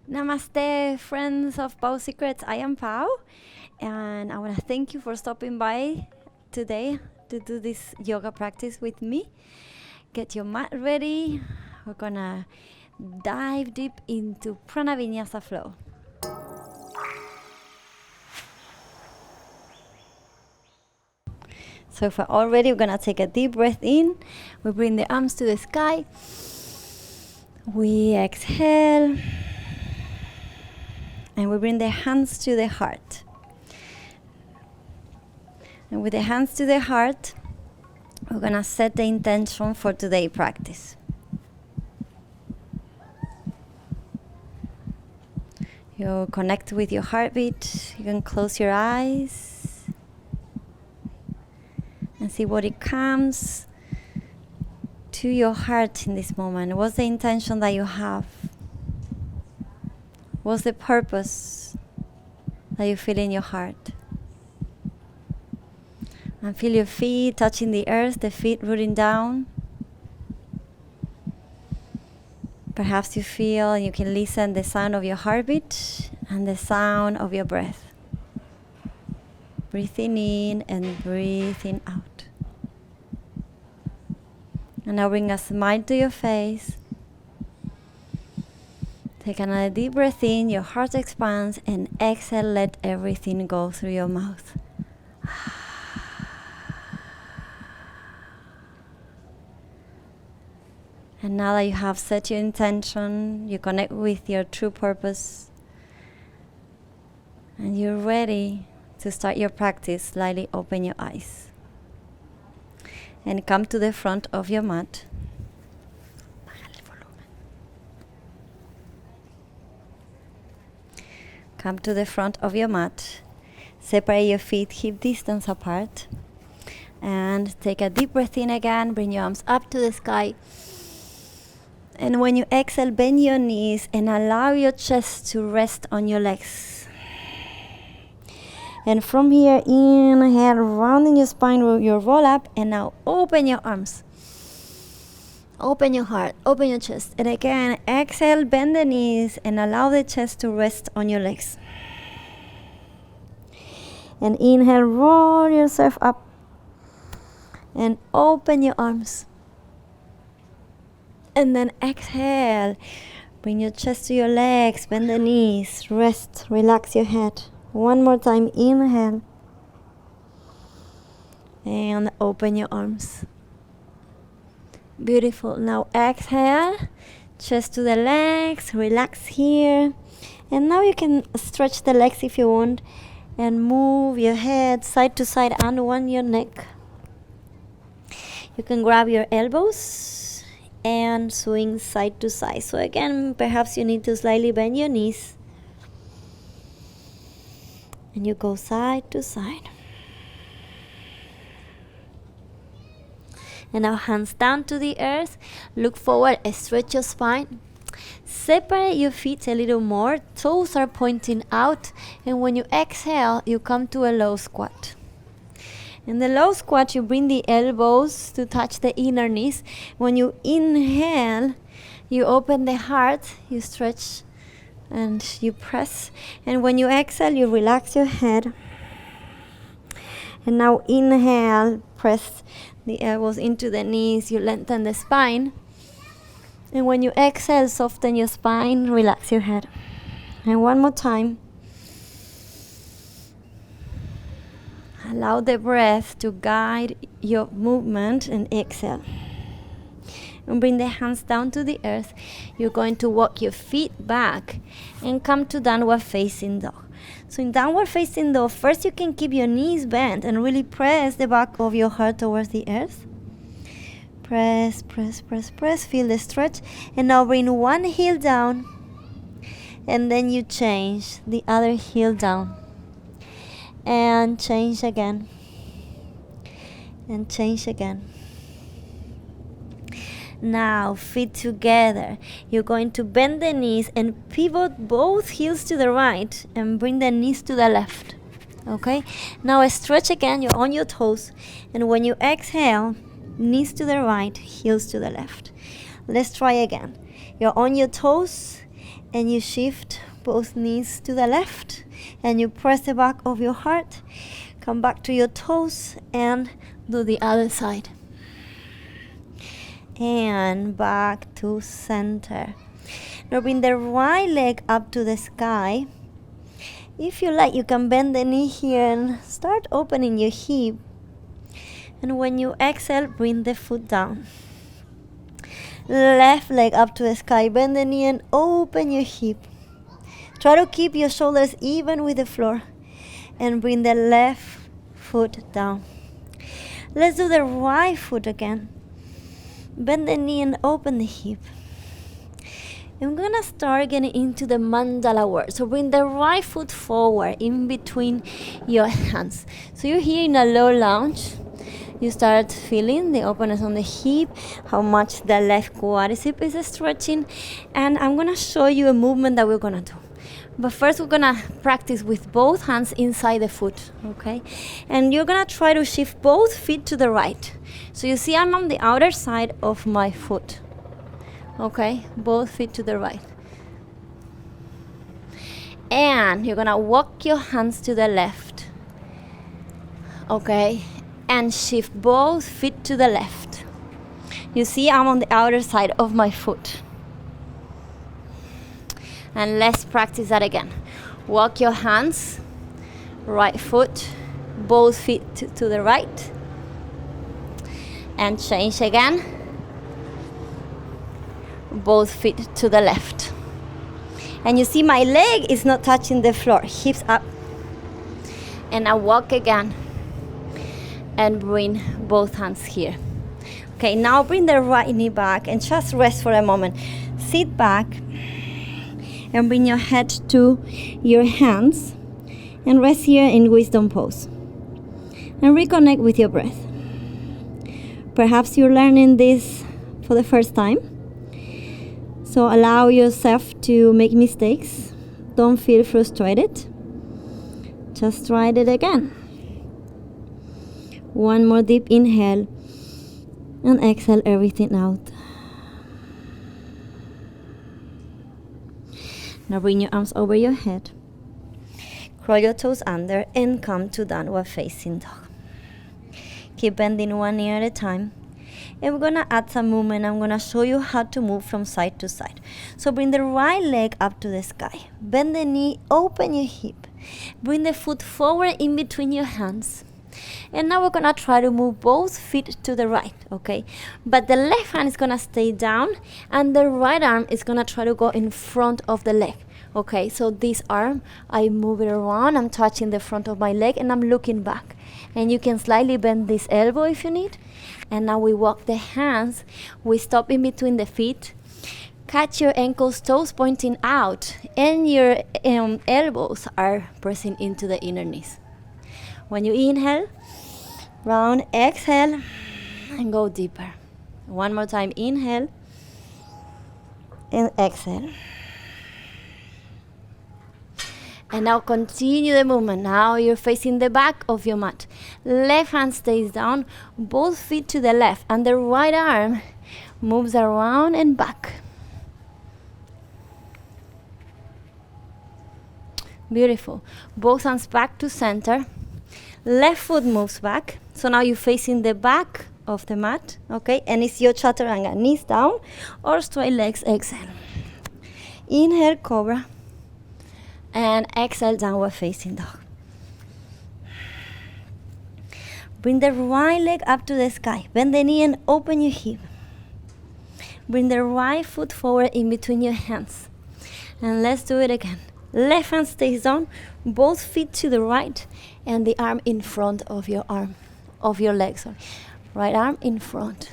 Namaste, friends of Pau Secrets. I am Pau, and I want to thank you for stopping by today to do this yoga practice with me. Get your mat ready. We're gonna dive deep into Prana Vinyasa flow. So if we're all ready, we're gonna take a deep breath in. We bring the arms to the sky. We exhale. And we bring the hands to the heart. And with the hands to the heart, we're gonna set the intention for today's practice. You connect with your heartbeat. You can close your eyes and see what it comes to your heart in this moment. What's the intention that you have? What's the purpose that you feel in your heart? And feel your feet touching the earth, the feet rooting down. Perhaps you feel and you can listen the sound of your heartbeat and the sound of your breath. Breathing in and breathing out. And now bring a smile to your face. Take another deep breath in, your heart expands, and exhale, let everything go through your mouth. And now that you have set your intention, you connect with your true purpose, and you're ready to start your practice, slightly open your eyes. And come to the front of your mat. Come to the front of your mat. Separate your feet hip distance apart. And take a deep breath in again. Bring your arms up to the sky. And when you exhale, bend your knees and allow your chest to rest on your legs. And from here, inhale, rounding your spine, you roll up, and now open your arms. Open your heart, open your chest. And again, exhale, bend the knees, and allow the chest to rest on your legs. And inhale, roll yourself up, and open your arms. And then exhale, bring your chest to your legs, bend the knees, rest, relax your head. One more time, inhale. And open your arms. Beautiful. Now exhale, chest to the legs, relax here. And now you can stretch the legs if you want and move your head side to side, unwind your neck. You can grab your elbows and swing side to side. So again, perhaps you need to slightly bend your knees. And you go side to side. And now hands down to the earth. Look forward, stretch your spine. Separate your feet a little more. Toes are pointing out. And when you exhale, you come to a low squat. In the low squat, you bring the elbows to touch the inner knees. When you inhale, you open the heart, you stretch and you press. And when you exhale, you relax your head. And now inhale, press the elbows into the knees, you lengthen the spine. And when you exhale, soften your spine, relax your head. And one more time. Allow the breath to guide your movement and exhale. And bring the hands down to the earth. You're going to walk your feet back and come to downward facing dog. So in downward facing dog, first you can keep your knees bent and really press the back of your heart towards the earth. Press, press, press, press. Feel the stretch. And now bring one heel down. And then you change the other heel down. And change again. And change again. Now, feet together. You're going to bend the knees and pivot both heels to the right and bring the knees to the left. Okay? Now stretch again. You're on your toes. And when you exhale, knees to the right, heels to the left. Let's try again. You're on your toes And you shift both knees to the left. And you press the back of your heart. Come back to your toes and do the other side. And back to center. Now bring the right leg up to the sky. If you like, you can bend the knee here and start opening your hip. And when you exhale, bring the foot down. Left leg up to the sky. Bend the knee and open your hip. Try to keep your shoulders even with the floor. And bring the left foot down. Let's do the right foot again. Bend the knee and open the hip. I'm gonna start getting into the mandala word. So bring the right foot forward in between your hands. So you're here in a low lunge. You start feeling the openness on the hip, how much the left quadricep is stretching. And I'm gonna show you a movement that we're gonna do. But first we're gonna practice with both hands inside the foot, okay? And you're gonna try to shift both feet to the right. So you see I'm on the outer side of my foot, okay? Both feet to the right. And you're gonna walk your hands to the left, okay? And shift both feet to the left. You see I'm on the outer side of my foot. And let's practice that again. Walk your hands, right foot, both feet to the right. And change again. Both feet to the left. And you see my leg is not touching the floor, hips up. And I walk again. And bring both hands here. Okay, now bring the right knee back and just rest for a moment. Sit back. And bring your head to your hands and rest here in wisdom pose. And reconnect with your breath. Perhaps you're learning this for the first time. So allow yourself to make mistakes. Don't feel frustrated. Just try it again. One more deep inhale and exhale everything out. Now bring your arms over your head. Curl your toes under and come to downward facing dog. Keep bending one knee at a time. And we're gonna add some movement. I'm gonna show you how to move from side to side. So bring the right leg up to the sky. Bend the knee, open your hip. Bring the foot forward in between your hands. And now we're gonna try to move both feet to the right, okay? But the left hand is gonna stay down and the right arm is gonna try to go in front of the leg, okay? So this arm, I move it around, I'm touching the front of my leg and I'm looking back. And you can slightly bend this elbow if you need. And now we walk the hands, we stop in between the feet. Catch your ankles, toes pointing out, and your elbows are pressing into the inner knees. When you inhale, round, exhale, and go deeper. One more time, inhale, and exhale. And now continue the movement. Now you're facing the back of your mat. Left hand stays down, both feet to the left, and the right arm moves around and back. Beautiful. Both hands back to center. Left foot moves back. So now you're facing the back of the mat, okay? And it's your chaturanga. Knees down or straight legs, exhale. Inhale, cobra. And exhale, downward facing dog. Bring the right leg up to the sky. Bend the knee and open your hip. Bring the right foot forward in between your hands. And let's do it again. Left hand stays down, both feet to the right, and the arm in front of your leg. Sorry. Right arm in front.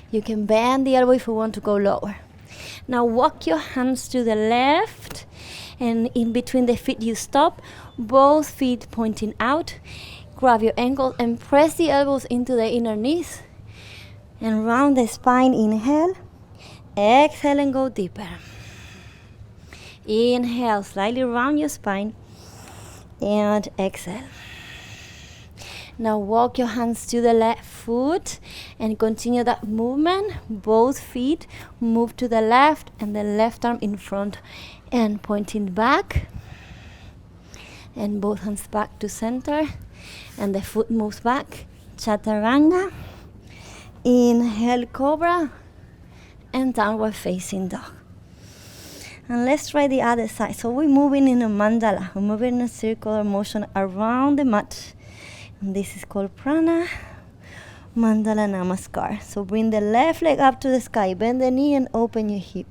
You can bend the elbow if you want to go lower. Now walk your hands to the left, and in between the feet you stop, both feet pointing out. Grab your ankles and press the elbows into the inner knees. And round the spine, inhale. Exhale and go deeper. Inhale, slightly round your spine. And exhale. Now walk your hands to the left foot and continue that movement. Both feet move to the left and the left arm in front And pointing back. And both hands back to center. And the foot moves back. Chaturanga. Inhale, cobra. And downward facing dog. And let's try the other side. So we're moving in a mandala. We're moving in a circular motion around the mat. And this is called Prana. Mandala Namaskar. So bring the left leg up to the sky. Bend the knee and open your hip.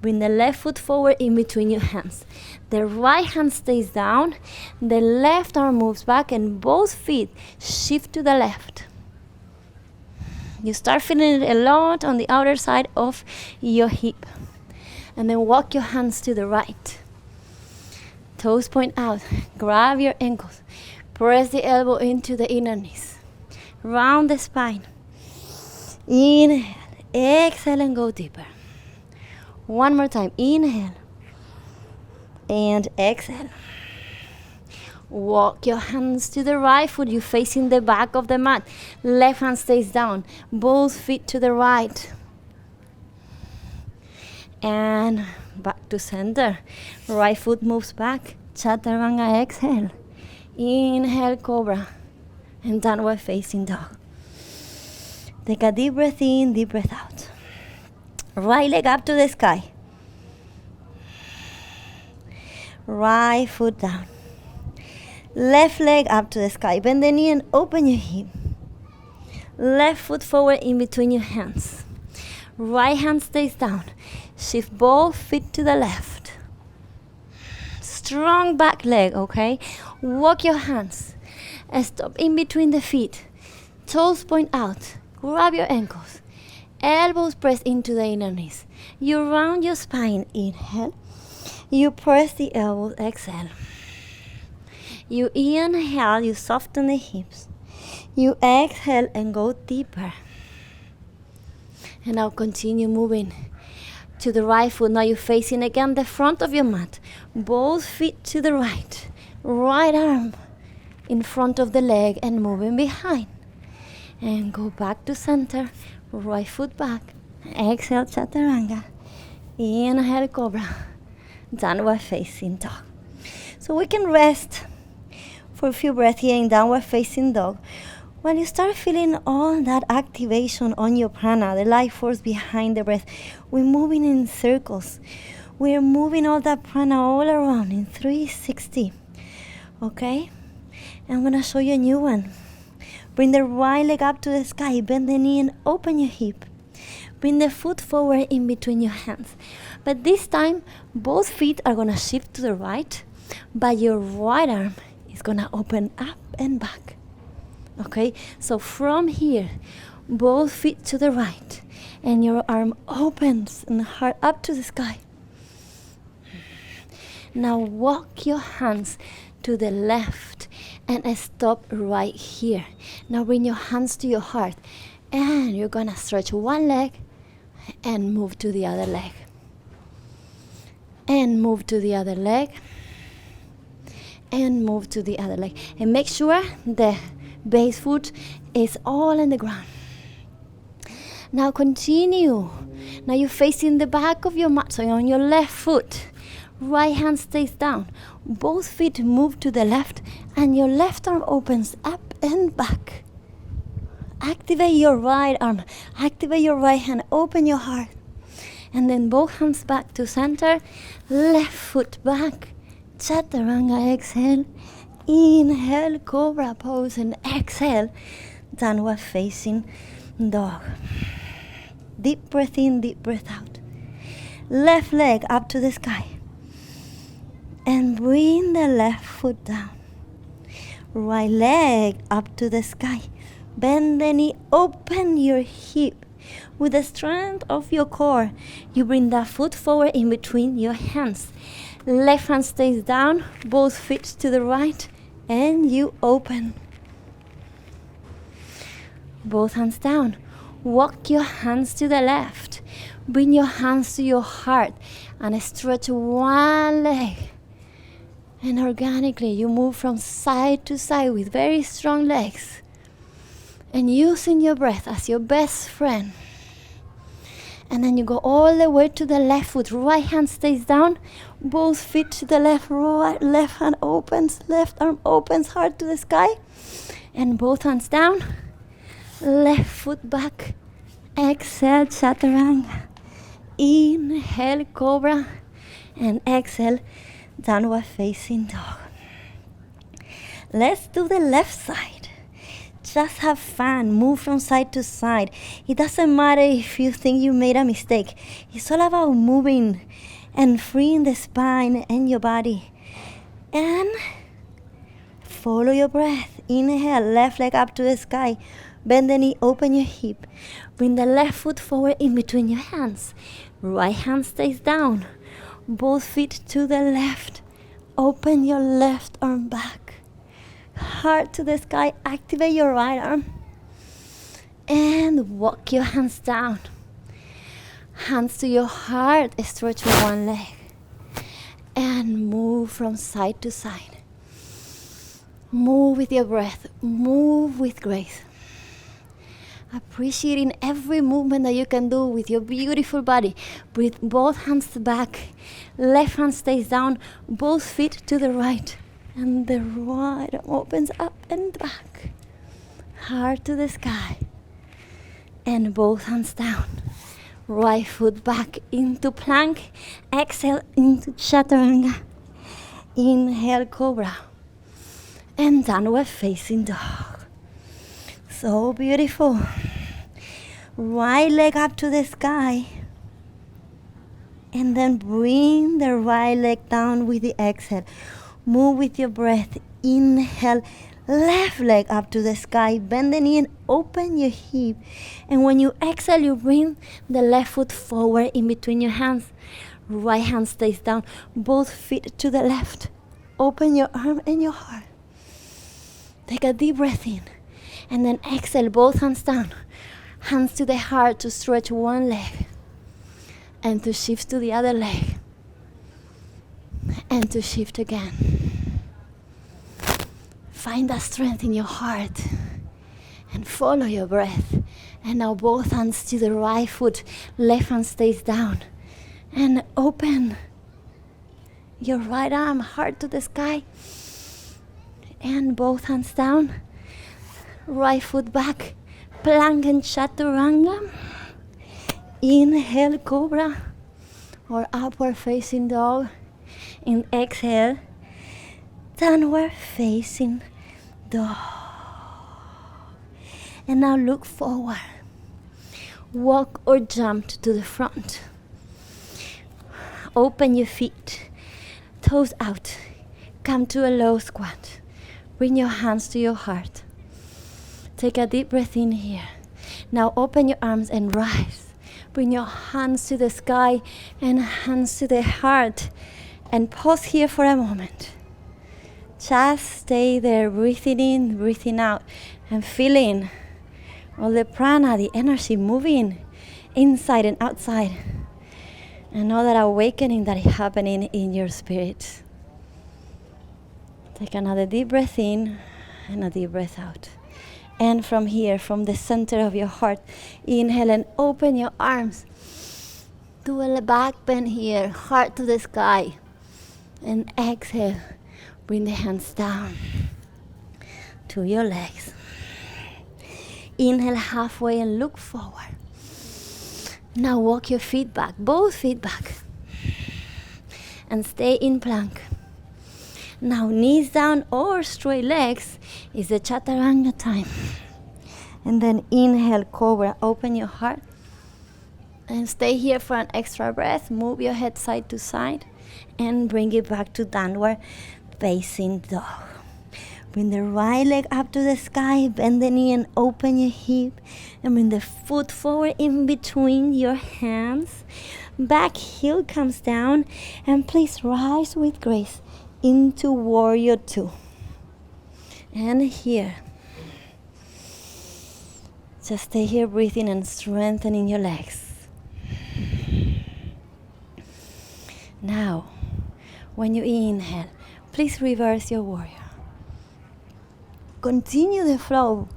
Bring the left foot forward in between your hands. The right hand stays down. The left arm moves back and both feet shift to the left. You start feeling it a lot on the outer side of your hip. And then walk your hands to the right. Toes point out. Grab your ankles. Press the elbow into the inner knees. Round the spine. Inhale. Exhale and go deeper. One more time. Inhale. And exhale. Walk your hands to the right foot. You're facing the back of the mat. Left hand stays down. Both feet to the right. And back to center. Right foot moves back. Chaturanga, exhale. Inhale, cobra. And downward facing dog. Take a deep breath in, deep breath out. Right leg up to the sky. Right foot down. Left leg up to the sky. Bend the knee and open your hip. Left foot forward in between your hands. Right hand stays down. Shift both feet to the left. Strong back leg, okay? Walk your hands. Stop in between the feet. Toes point out. Grab your ankles. Elbows press into the inner knees. You round your spine. Inhale. You press the elbows. Exhale. You inhale. You soften the hips. You exhale and go deeper. And now continue moving to the right foot. Now you're facing again the front of your mat. Both feet to the right. Right arm in front of the leg and moving behind. And go back to center. Right foot back. Exhale, chaturanga. Inhale, cobra. Downward facing dog. So we can rest for a few breaths here in downward facing dog. When you start feeling all that activation on your prana, the life force behind the breath, we're moving in circles. We're moving all that prana all around in 360. Okay? I'm going to show you a new one. Bring the right leg up to the sky. Bend the knee and open your hip. Bring the foot forward in between your hands. But this time, both feet are going to shift to the right, but your right arm is going to open up and back. Okay, so from here, both feet to the right, and your arm opens and heart up to the sky. Now walk your hands to the left and stop right here. Now bring your hands to your heart, and you're gonna stretch one leg and move to the other leg. And move to the other leg. And move to the other leg. And make sure the base foot is all in the ground. Now continue. Now you're facing the back of your mat, so you're on your left foot. Right hand stays down. Both feet move to the left, and your left arm opens up and back. Activate your right arm. Activate your right hand. Open your heart. And then both hands back to center. Left foot back. Chaturanga, exhale. Inhale, cobra pose, and exhale, downward facing dog. Deep breath in, deep breath out. Left leg up to the sky. And bring the left foot down. Right leg up to the sky. Bend the knee, open your hip. With the strength of your core, you bring that foot forward in between your hands. Left hand stays down, both feet to the right. And you open. Both hands down. Walk your hands to the left. Bring your hands to your heart and stretch one leg. And organically you move from side to side with very strong legs. And using your breath as your best friend. And then you go all the way to the left foot. Right hand stays down. Both feet to the left. Right, left hand opens. Left arm opens hard to the sky. And both hands down. Left foot back. Exhale, chaturanga. Inhale, cobra. And exhale, downward facing dog. Let's do the left side. Just have fun. Move from side to side. It doesn't matter if you think you made a mistake. It's all about moving and freeing the spine and your body. And follow your breath. Inhale, left leg up to the sky. Bend the knee, open your hip. Bring the left foot forward in between your hands. Right hand stays down. Both feet to the left. Open your left arm back. Heart to the sky. Activate your right arm. And walk your hands down. Hands to your heart. Stretch one leg. And move from side to side. Move with your breath. Move with grace. Appreciating every movement that you can do with your beautiful body. With both hands back. Left hand stays down. Both feet to the right. And the right arm opens up and back. Heart to the sky. And both hands down. Right foot back into plank. Exhale into chaturanga. Inhale, cobra. And downward facing dog. So beautiful. Right leg up to the sky. And then bring the right leg down with the exhale. Move with your breath. Inhale. Left leg up to the sky. Bend the knee and open your hip. And when you exhale, you bring the left foot forward in between your hands. Right hand stays down. Both feet to the left. Open your arm and your heart. Take a deep breath in. And then exhale, both hands down. Hands to the heart to stretch one leg. And to shift to the other leg. And to shift again. Find that strength in your heart. And follow your breath. And now both hands to the right foot. Left hand stays down. And open your right arm, heart to the sky. And both hands down. Right foot back. Plank and chaturanga. Inhale, cobra. Or upward facing dog. And exhale, downward facing dog. And now look forward. Walk or jump to the front. Open your feet. Toes out. Come to a low squat. Bring your hands to your heart. Take a deep breath in here. Now open your arms and rise. Bring your hands to the sky and hands to the heart. And pause here for a moment. Just stay there, breathing in, breathing out, and feeling all the prana, the energy moving inside and outside. And know that awakening that is happening in your spirit. Take another deep breath in and a deep breath out. And from here, from the center of your heart, inhale and open your arms. Do a back bend here, heart to the sky. And exhale, bring the hands down to your legs. Inhale halfway and look forward. Now walk your feet back, both feet back. And stay in plank. Now knees down or straight legs is the chaturanga time. And then inhale, cobra, open your heart. And stay here for an extra breath. Move your head side to side. And bring it back to downward facing dog. Bring the right leg up to the sky. Bend the knee and open your hip. And bring the foot forward in between your hands. Back heel comes down. And please rise with grace into warrior two. And here. Just stay here breathing and strengthening your legs. Now, when you inhale, please reverse your warrior. Continue the flow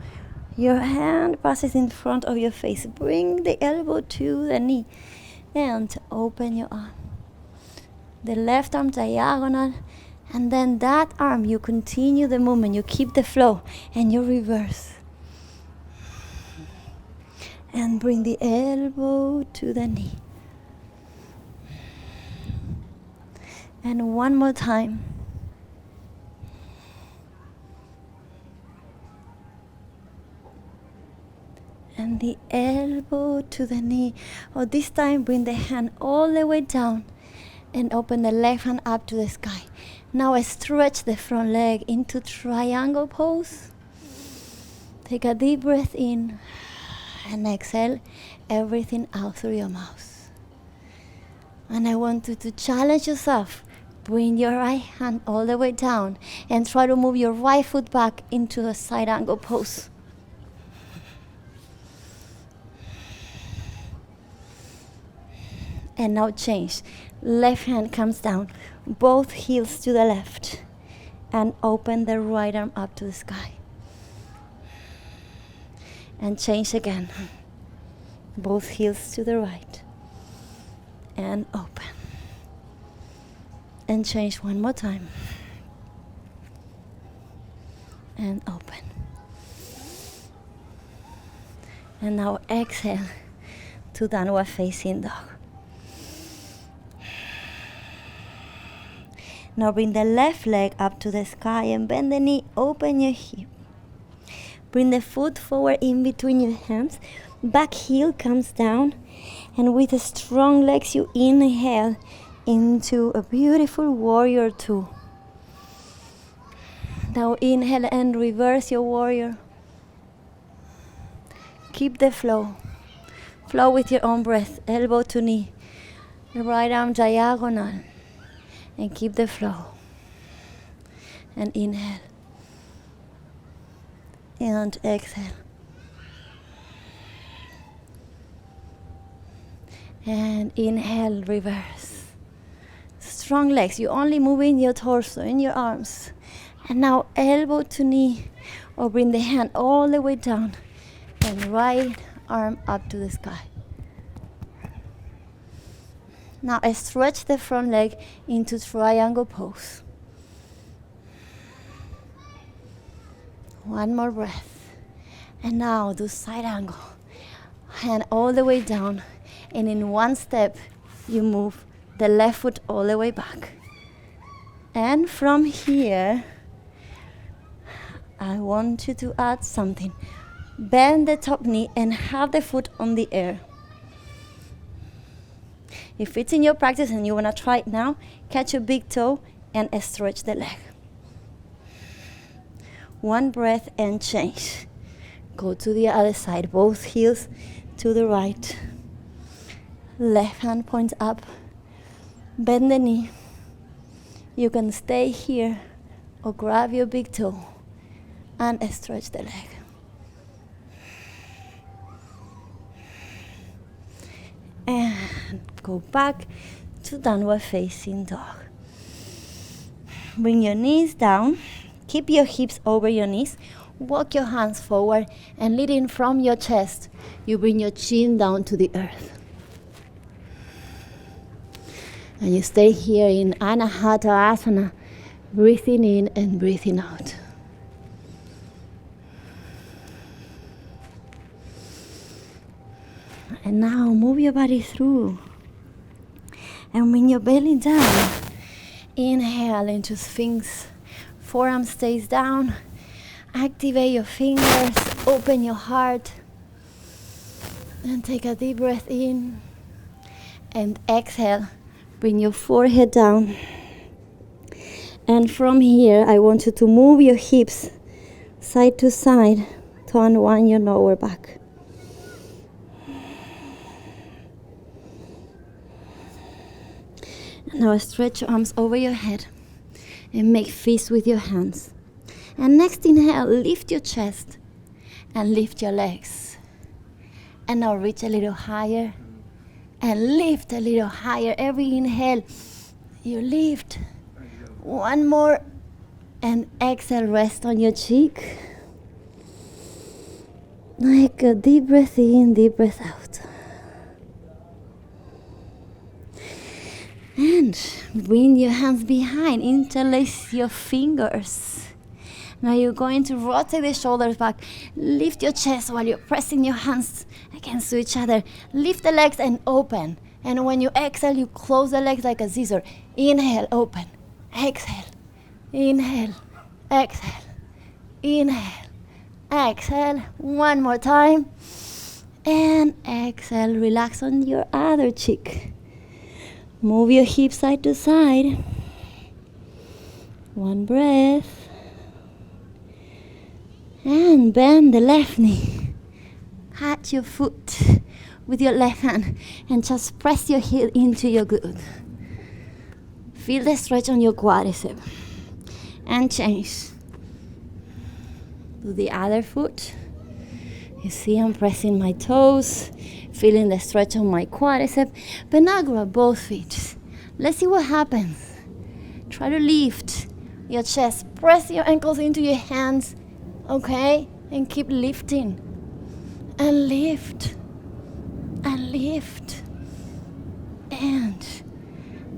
Your hand passes in front of your face. Bring the elbow to the knee and open your arm. The left arm diagonal, and then that arm, you continue the movement, you keep the flow, and you reverse. And bring the elbow to the knee. And one more time. And the elbow to the knee. Oh, this time bring the hand all the way down and open the left hand up to the sky. Now stretch the front leg into triangle pose. Take a deep breath in and exhale everything out through your mouth. And I want you to challenge yourself. Bring your right hand all the way down and try to move your right foot back into a side angle pose. And now change. Left hand comes down, both heels to the left, and open the right arm up to the sky. And change again. Both heels to the right, and open. And change one more time. And open. And now exhale to downward facing dog. Now bring the left leg up to the sky and bend the knee, open your hip. Bring the foot forward in between your hands. Back heel comes down. And with the strong legs, you inhale into a beautiful warrior two. Now inhale and reverse your warrior. Keep the flow. Flow with your own breath, elbow to knee. The right arm diagonal. And keep the flow. And inhale. And exhale. And inhale, reverse. Strong legs. You only move in your torso, in your arms. And now elbow to knee. Or bring the hand all the way down. And right arm up to the sky. Now stretch the front leg into triangle pose. One more breath. And now do side angle. Hand all the way down. And in one step, you move the left foot all the way back. And from here, I want you to add something. Bend the top knee and have the foot on the air. If it's in your practice and you want to try it now, catch your big toe and stretch the leg. One breath and change. Go to the other side, both heels to the right. Left hand points up. Bend the knee. You can stay here or grab your big toe and stretch the leg. And go back to downward facing dog. Bring your knees down. Keep your hips over your knees. Walk your hands forward and leading from your chest, you bring your chin down to the earth. And you stay here in Anahata Asana, breathing in and breathing out. And now move your body through. And bring your belly down. Inhale into Sphinx. Forearm stays down. Activate your fingers. Open your heart. And take a deep breath in. And exhale. Bring your forehead down. And from here, I want you to move your hips side to side to unwind your lower back. Now stretch your arms over your head and make fists with your hands. And next inhale, lift your chest and lift your legs. And now reach a little higher and lift a little higher. Every inhale, you lift. One more and exhale, rest on your cheek. Like a deep breath in, deep breath out. And bring your hands behind, interlace your fingers. Now you're going to rotate the shoulders back. Lift your chest while you're pressing your hands against each other. Lift the legs and open. And when you exhale, you close the legs like a scissor. Inhale, open. Exhale. Inhale. Exhale. Inhale. Exhale. One more time. And exhale. Relax on your other cheek. Move your hips side to side. One breath. And bend the left knee. Catch your foot with your left hand and just press your heel into your glute. Feel the stretch on your quadricep. And change. Do the other foot. You see I'm pressing my toes, feeling the stretch on my quadricep, but now grab both feet. Let's see what happens. Try to lift your chest. Press your ankles into your hands. Okay, and keep lifting, and lift, and lift, and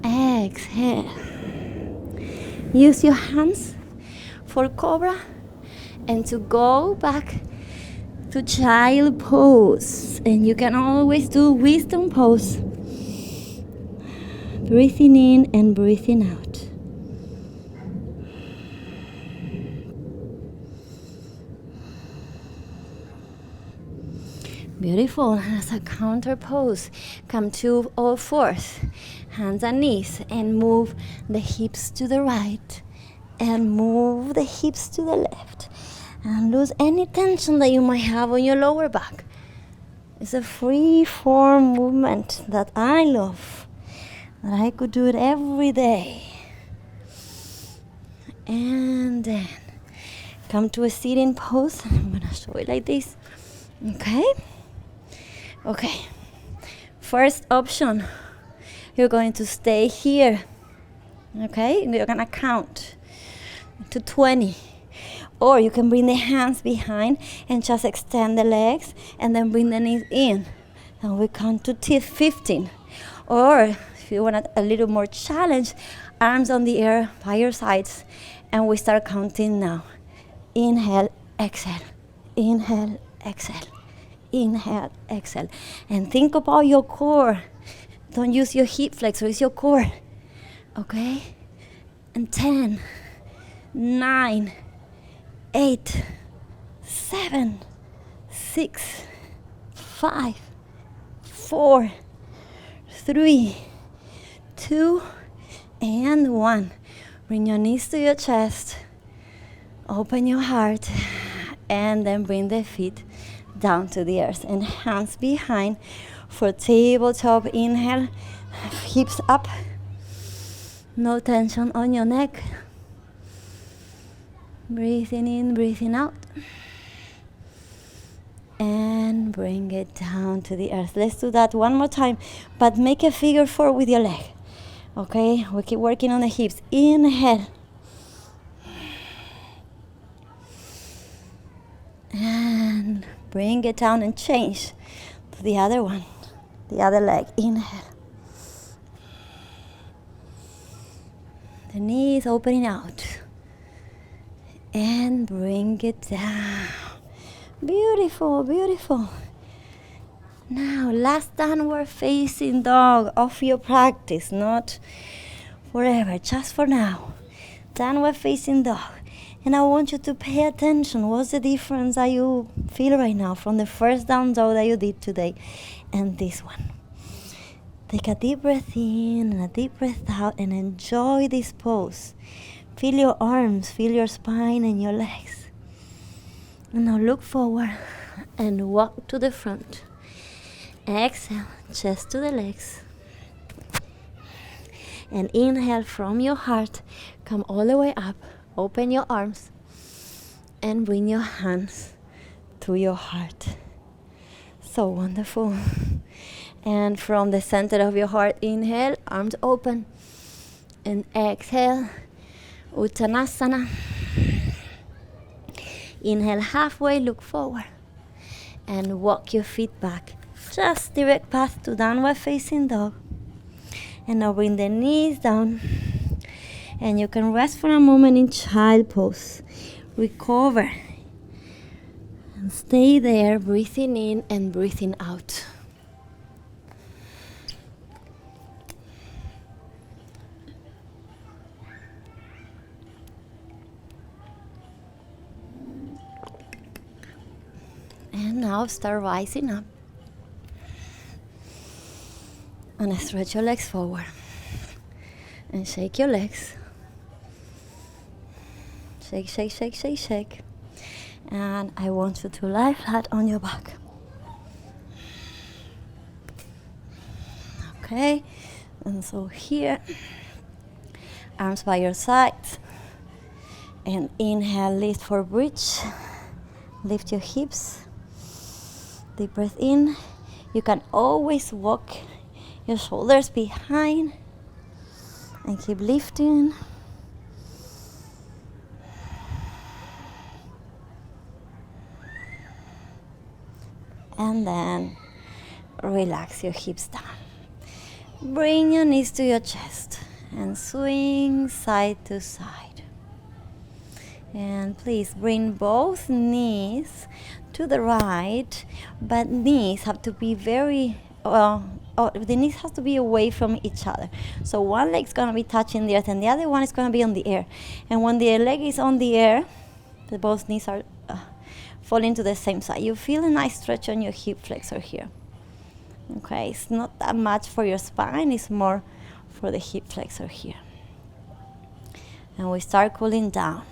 exhale. Use your hands for cobra and to go back to child pose. And you can always do wisdom pose. Breathing in and breathing out. Beautiful. As a counter pose, come to all fours, hands and knees, and move the hips to the right and move the hips to the left, and lose any tension that you might have on your lower back. It's a free form movement that I love, that I could do it every day. And then come to a sitting pose. I'm gonna show it like this. Okay, first option, you're going to stay here, okay? You're gonna count to 20. Or you can bring the hands behind and just extend the legs and then bring the knees in. And we count to 15. Or if you want a little more challenge, arms on the air by your sides, and we start counting now. Inhale, exhale, inhale, exhale. Inhale, exhale. And think about your core. Don't use your hip flexor, it's your core. Okay? And 10, 9, 8, 7, 6, 5, 4, 3, 2, and 1. Bring your knees to your chest. Open your heart. And then bring the feet down to the earth and hands behind for tabletop. Inhale, hips up, no tension on your neck. Breathing in, breathing out, and bring it down to the earth. Let's do that one more time, but make a figure 4 with your leg. Okay, we keep working on the hips. Inhale, and bring it down and change to the other one, the other leg. Inhale. The knees opening out. And bring it down. Beautiful, beautiful. Now, last downward facing dog of your practice, not forever, just for now. Downward facing dog. And I want you to pay attention. What's the difference that you feel right now from the first down dog that you did today and this one? Take a deep breath in and a deep breath out and enjoy this pose. Feel your arms, feel your spine and your legs. And now look forward and walk to the front. Exhale, chest to the legs. And inhale from your heart. Come all the way up. Open your arms and bring your hands to your heart. So wonderful. And from the center of your heart, inhale, arms open. And exhale, Uttanasana. Inhale halfway, look forward. And walk your feet back. Just direct path to downward facing dog. And now bring the knees down. And you can rest for a moment in child pose. Recover. And stay there, breathing in and breathing out. And now start rising up. And stretch your legs forward. And shake your legs. Shake, shake, shake, shake, shake. And I want you to lie flat on your back. Okay. And so here, arms by your sides. And inhale, lift for bridge. Lift your hips. Deep breath in. You can always walk your shoulders behind and keep lifting. And then relax your hips down. Bring your knees to your chest and swing side to side. And please bring both knees to the right, but knees have to be the knees have to be away from each other. So one leg's gonna be touching the earth and the other one is gonna be on the air. And when the leg is on the air, both knees are falling to the same side. You feel a nice stretch on your hip flexor here. Okay, it's not that much for your spine, it's more for the hip flexor here. And we start cooling down.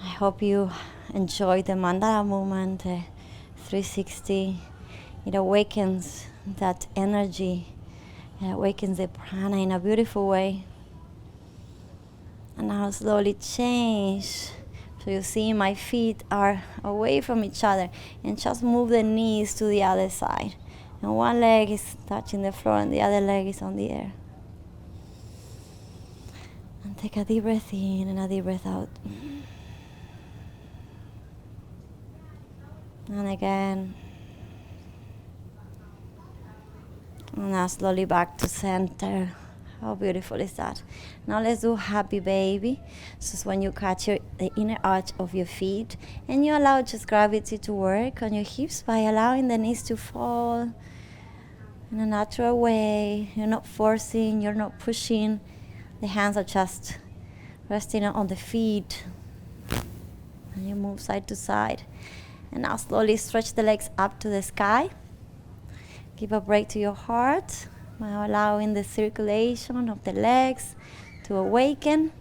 I hope you enjoy the Mandala movement, 360. It awakens that energy. It awakens the prana in a beautiful way. And now slowly change. So you see my feet are away from each other. And just move the knees to the other side. And one leg is touching the floor and the other leg is on the air. And take a deep breath in and a deep breath out. And again. And now slowly back to center. How beautiful is that? Now let's do happy baby. This is when you catch the inner arch of your feet and you allow just gravity to work on your hips by allowing the knees to fall in a natural way. You're not forcing, you're not pushing. The hands are just resting on the feet. And you move side to side. And now slowly stretch the legs up to the sky. Give a break to your heart by allowing the circulation of the legs to awaken.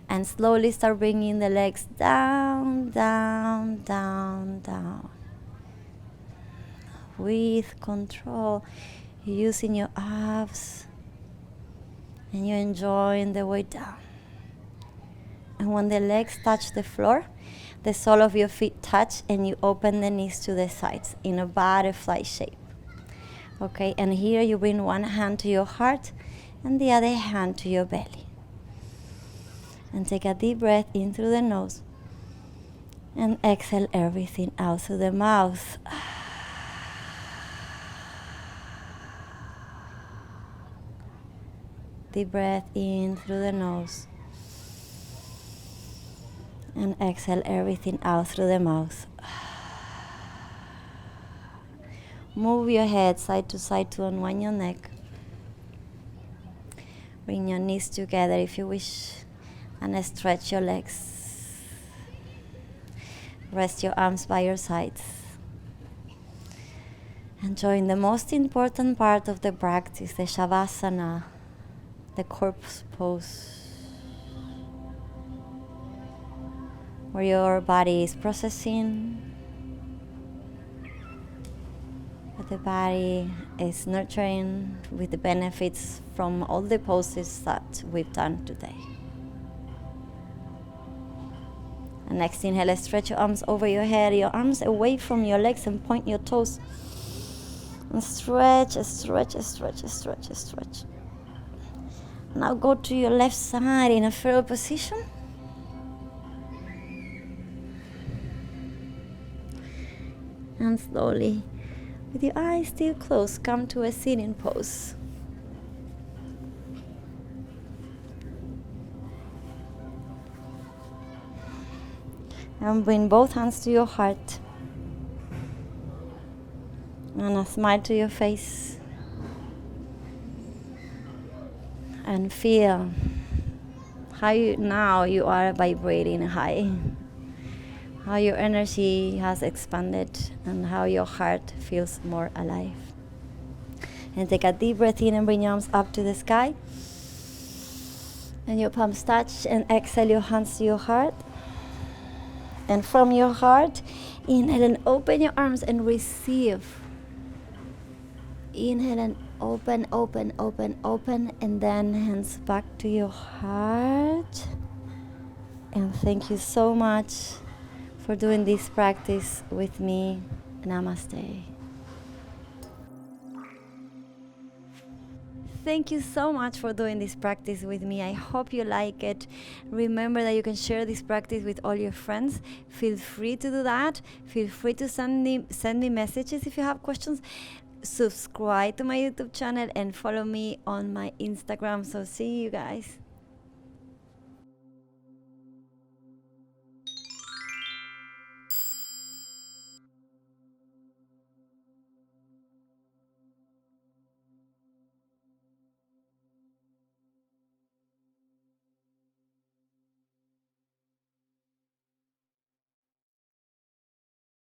And slowly start bringing the legs down, down, down, down. With control, you're using your abs and you're enjoying the way down. And when the legs touch the floor, the sole of your feet touch and you open the knees to the sides in a butterfly shape. Okay, and here you bring one hand to your heart and the other hand to your belly. And take a deep breath in through the nose and exhale everything out through the mouth. Deep breath in through the nose. And exhale everything out through the mouth. Move your head side to side to unwind your neck. Bring your knees together if you wish. And stretch your legs. Rest your arms by your sides. And join the most important part of the practice, the Shavasana, the corpse pose. Where your body is processing, but the body is nurturing with the benefits from all the poses that we've done today. And next inhale, stretch your arms over your head, your arms away from your legs and point your toes. And stretch, stretch, stretch, stretch, stretch. Now go to your left side in a fetal position. And slowly, with your eyes still closed, come to a sitting pose. And bring both hands to your heart. And a smile to your face. And feel how now you are vibrating high. How your energy has expanded and how your heart feels more alive. And take a deep breath in and bring your arms up to the sky. And your palms touch, and exhale your hands to your heart. And from your heart, inhale and open your arms and receive. Inhale and open, open, open, open, and then hands back to your heart. And thank you so much for doing this practice with me. Namaste. Thank you so much for doing this practice with me. I hope you like it. Remember that you can share this practice with all your friends. Feel free to do that. Feel free to send me messages if you have questions. Subscribe to my YouTube channel and follow me on my Instagram. So see you guys.